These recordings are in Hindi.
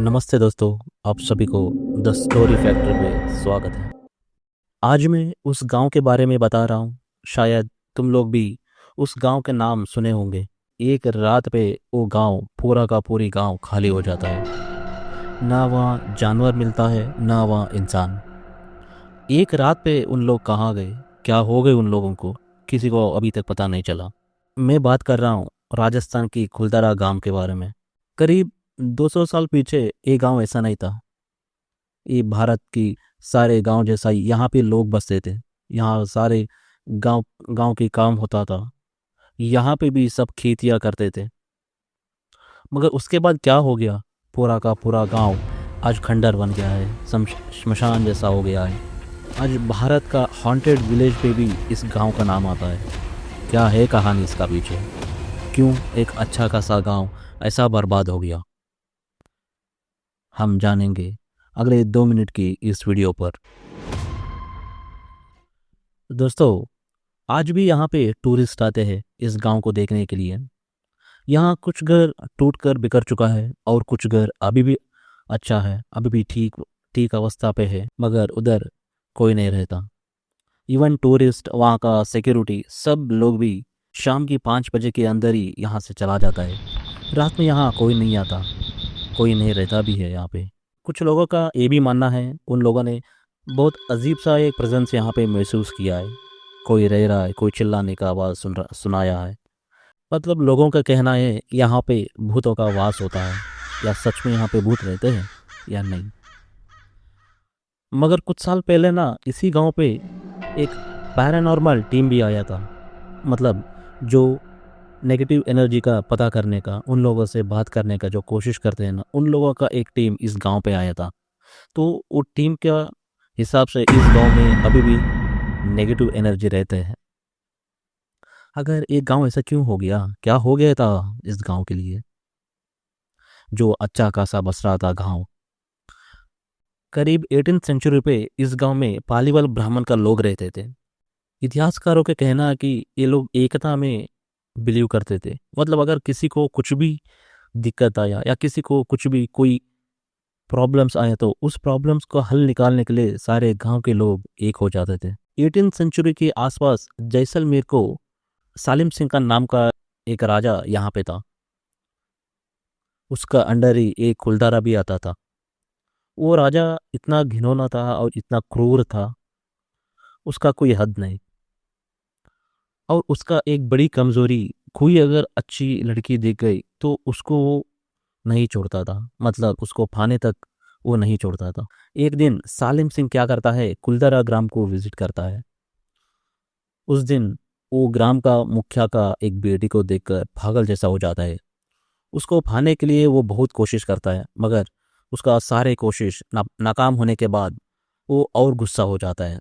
नमस्ते दोस्तों, आप सभी को द स्टोरी फैक्ट्री में स्वागत है। आज मैं उस गांव के बारे में बता रहा हूँ। शायद तुम लोग भी उस गांव के नाम सुने होंगे। एक रात पे वो गांव पूरा का पूरी गांव खाली हो जाता है। ना वहाँ जानवर मिलता है, ना वहाँ इंसान। एक रात पे उन लोग कहाँ गए, क्या हो गए उन लोगों को, किसी को अभी तक पता नहीं चला। मैं बात कर रहा हूँ राजस्थान की खुलदारा गांव के बारे में। करीब 200 साल पीछे ये गांव ऐसा नहीं था। ये भारत की सारे गांव जैसा ही यहाँ पे लोग बसते थे। यहाँ सारे गांव गांव के काम होता था। यहाँ पे भी सब खेतियाँ करते थे। मगर उसके बाद क्या हो गया, पूरा का पूरा गांव आज खंडर बन गया है, श्मशान जैसा हो गया है। आज भारत का हॉन्टेड विलेज पे भी इस गांव का नाम आता है। क्या है कहानी इसका पीछे, क्यों एक अच्छा खासा गांव ऐसा बर्बाद हो गया, हम जानेंगे अगले 2 मिनट की इस वीडियो पर। दोस्तों, आज भी यहाँ पे टूरिस्ट आते हैं इस गांव को देखने के लिए। यहाँ कुछ घर टूट कर बिखर चुका है और कुछ घर अभी भी अच्छा है, अभी भी ठीक ठीक अवस्था पे है, मगर उधर कोई नहीं रहता। इवन टूरिस्ट, वहाँ का सिक्योरिटी, सब लोग भी शाम की 5 बजे के अंदर ही यहाँ से चला जाता है। रात में यहाँ कोई नहीं आता, कोई नहीं रहता भी है यहाँ पे। कुछ लोगों का ये भी मानना है, उन लोगों ने बहुत अजीब सा एक प्रेजेंस यहाँ पे महसूस किया है। कोई रह रहा है, कोई चिल्लाने का आवाज़ सुनाया है। मतलब लोगों का कहना है यहाँ पे भूतों का वास होता है। या सच में यहाँ पे भूत रहते हैं या नहीं। मगर कुछ साल पहले ना इसी गांव पे एक पैरानॉर्मल टीम भी आया था। मतलब जो नेगेटिव एनर्जी का पता करने का, उन लोगों से बात करने का जो कोशिश करते हैं ना, उन लोगों का एक टीम इस गांव पे आया था। तो वो टीम का हिसाब से इस गांव में अभी भी नेगेटिव एनर्जी रहते हैं। अगर एक गांव ऐसा क्यों हो गया, क्या हो गया था इस गांव के लिए, जो अच्छा खासा बस रहा था गांव। करीब 18th सेंचुरी पे इस गांव में पालीवाल ब्राह्मण का लोग रहते थे। इतिहासकारों के कहना है कि ये लोग एकता में बिलीव करते थे। मतलब अगर किसी को कुछ भी दिक्कत आया या किसी को कुछ भी कोई प्रॉब्लम्स आए तो उस प्रॉब्लम्स को हल निकालने के लिए सारे गांव के लोग एक हो जाते थे। 18th सेंचुरी के आसपास जैसलमेर को सालिम सिंह का नाम का एक राजा यहाँ पे था। उसका अंडर ही एक कुलदारा भी आता था। वो राजा इतना घिनौना था और इतना क्रूर था, उसका कोई हद नहीं। और उसका एक बड़ी कमजोरी, कोई अगर अच्छी लड़की दिख गई तो उसको वो नहीं छोड़ता था। मतलब उसको पाने तक वो नहीं छोड़ता था। एक दिन सालिम सिंह क्या करता है, कुलदारा ग्राम को विजिट करता है। उस दिन वो ग्राम का मुखिया का एक बेटी को देखकर पागल जैसा हो जाता है। उसको पाने के लिए वो बहुत कोशिश करता है, मगर उसका सारे कोशिश नाकाम होने के बाद वो और गुस्सा हो जाता है।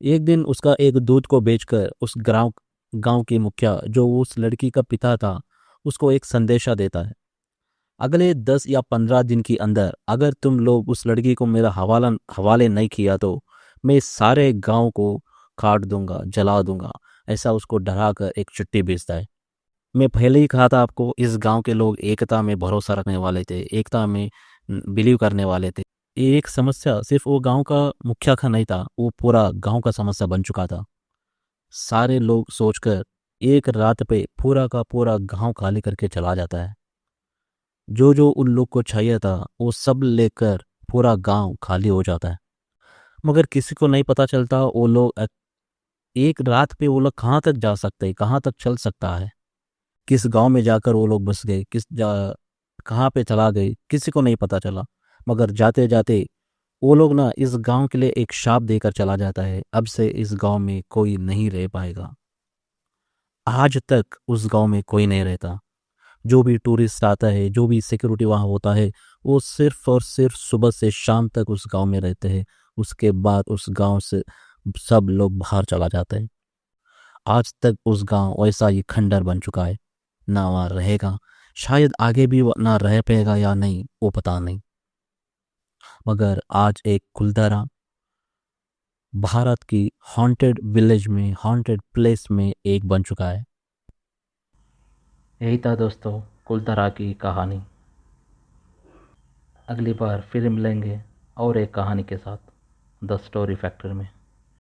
एक दिन उसका एक दूध को बेचकर उस गांव के मुखिया, जो उस लड़की का पिता था, उसको एक संदेशा देता है। अगले 10 या 15 दिन के अंदर अगर तुम लोग उस लड़की को मेरा हवाले नहीं किया तो मैं इस सारे गांव को काट दूंगा, जला दूंगा। ऐसा उसको डरा कर एक चिट्ठी भेजता है। मैं पहले ही कहा था आपको, इस गांव के लोग एकता में भरोसा रखने वाले थे, एकता में बिलीव करने वाले थे। ये एक समस्या सिर्फ वो गांव का मुखिया का नहीं था, वो पूरा गांव का समस्या बन चुका था। सारे लोग सोचकर एक रात पे पूरा का पूरा गांव खाली करके चला जाता है। जो जो उन लोग को चाहिए था वो सब लेकर पूरा गांव खाली हो जाता है। मगर किसी को नहीं पता चलता वो लोग एक रात पे वो लोग कहाँ तक जा सकते हैं, कहाँ तक चल सकता है, किस गांव में जाकर वो लोग बस गए, कहाँ पे चला गए, किसी को नहीं पता चला। मगर जाते जाते वो लोग ना इस गांव के लिए एक शाप देकर चला जाता है, अब से इस गांव में कोई नहीं रह पाएगा। आज तक उस गांव में कोई नहीं रहता। जो भी टूरिस्ट आता है, जो भी सिक्योरिटी वहाँ होता है, वो सिर्फ और सिर्फ सुबह से शाम तक उस गांव में रहते हैं। उसके बाद उस गांव से सब लोग बाहर चला जाते हैं। आज तक उस गांव वैसा ही खंडर बन चुका है, ना वहाँ रहेगा। शायद आगे भी वो ना रह पाएगा या नहीं, वो पता नहीं। मगर आज एक कुलधारा भारत की हॉन्टेड विलेज में, हॉन्टेड प्लेस में एक बन चुका है। यही था दोस्तों कुलधारा की कहानी। अगली बार फिर मिलेंगे और एक कहानी के साथ द स्टोरी फैक्ट्री में।